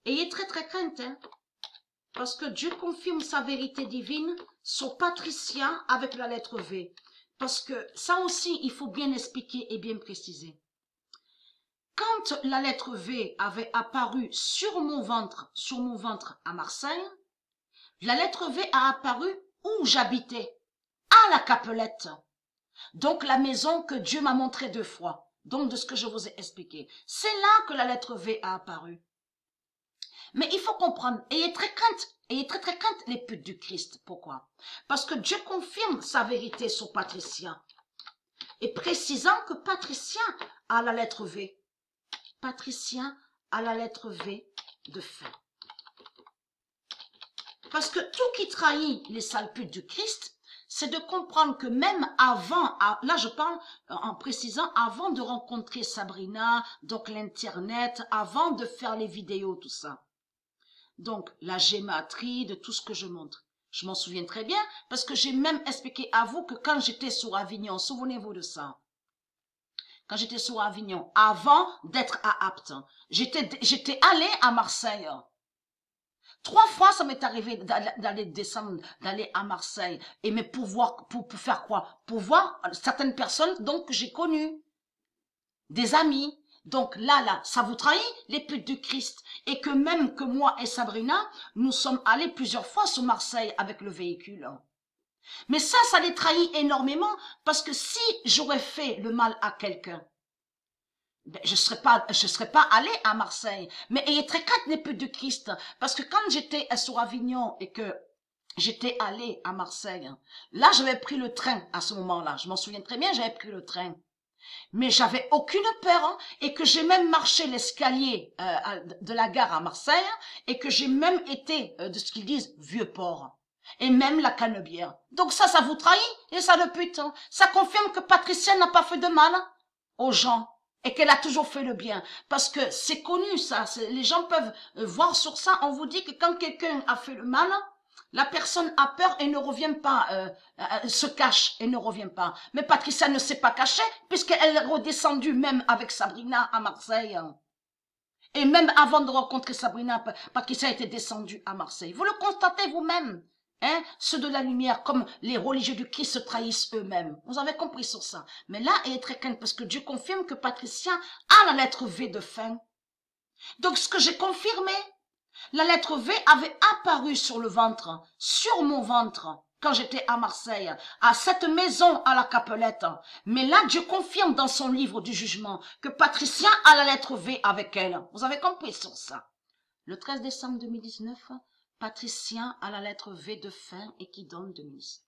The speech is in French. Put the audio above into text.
Ayez très très crainte, hein, parce que Dieu confirme sa vérité divine sur Patricia avec la lettre V. Parce que ça aussi, il faut bien expliquer et bien préciser. Quand la lettre V avait apparu sur mon ventre à Marseille, la lettre V a apparu où j'habitais, à la Capelette. Donc la maison que Dieu m'a montrée 2 fois. Donc de ce que je vous ai expliqué. C'est là que la lettre V a apparu. Mais il faut comprendre, ayez très très crainte les putes du Christ. Pourquoi? Parce que Dieu confirme sa vérité sur Patricia. Et précisant que Patricia a la lettre V. Patricia a la lettre V de fin. Parce que tout qui trahit les sales putes du Christ, c'est de comprendre que même avant, là je parle en précisant, avant de rencontrer Sabrina, donc l'internet, avant de faire les vidéos, tout ça. Donc la gématrie, de tout ce que je montre. Je m'en souviens très bien, parce que j'ai même expliqué à vous que quand j'étais sur Avignon, souvenez-vous de ça. Quand j'étais sur Avignon, avant d'être à Apt, j'étais allée à Marseille. 3 fois, ça m'est arrivé d'aller descendre, d'aller à Marseille. Et mais pour faire quoi? Pour voir certaines personnes donc que j'ai connues. Des amis. Donc là, ça vous trahit les putes du Christ. Et que même que moi et Sabrina, nous sommes allés plusieurs fois sur Marseille avec le véhicule. Mais ça les trahit énormément parce que si j'aurais fait le mal à quelqu'un, ben, je serais pas allée à Marseille. Mais ayez très crainte les putes du Christ. Parce que quand j'étais sur Avignon et que j'étais allée à Marseille, là, j'avais pris le train à ce moment-là. Je m'en souviens très bien, j'avais pris le train. Mais j'avais aucune peur, hein, et que j'ai même marché l'escalier de la gare à Marseille et que j'ai même été, de ce qu'ils disent, Vieux-Port. Et même la Canebière. Donc ça vous trahit, et ça de pute. Hein. Ça confirme que Patricia n'a pas fait de mal aux gens. Et qu'elle a toujours fait le bien. Parce que c'est connu ça, les gens peuvent voir sur ça, on vous dit que quand quelqu'un a fait le mal, la personne a peur et ne revient pas, se cache et ne revient pas. Mais Patricia ne s'est pas cachée, puisqu'elle est redescendue même avec Sabrina à Marseille. Et même avant de rencontrer Sabrina, Patricia était descendue à Marseille. Vous le constatez vous-même. Hein, ceux de la lumière, comme les religieux du Christ se trahissent eux-mêmes. Vous avez compris sur ça. Mais là, elle est très crainte parce que Dieu confirme que Patricia a la lettre V de fin. Donc, ce que j'ai confirmé, la lettre V avait apparu sur le ventre, sur mon ventre, quand j'étais à Marseille, à cette maison à la Capelette. Mais là, Dieu confirme dans son livre du jugement que Patricia a la lettre V avec elle. Vous avez compris sur ça. Le 13 décembre 2019, Patricia a la lettre V de fin et qui donne 2017.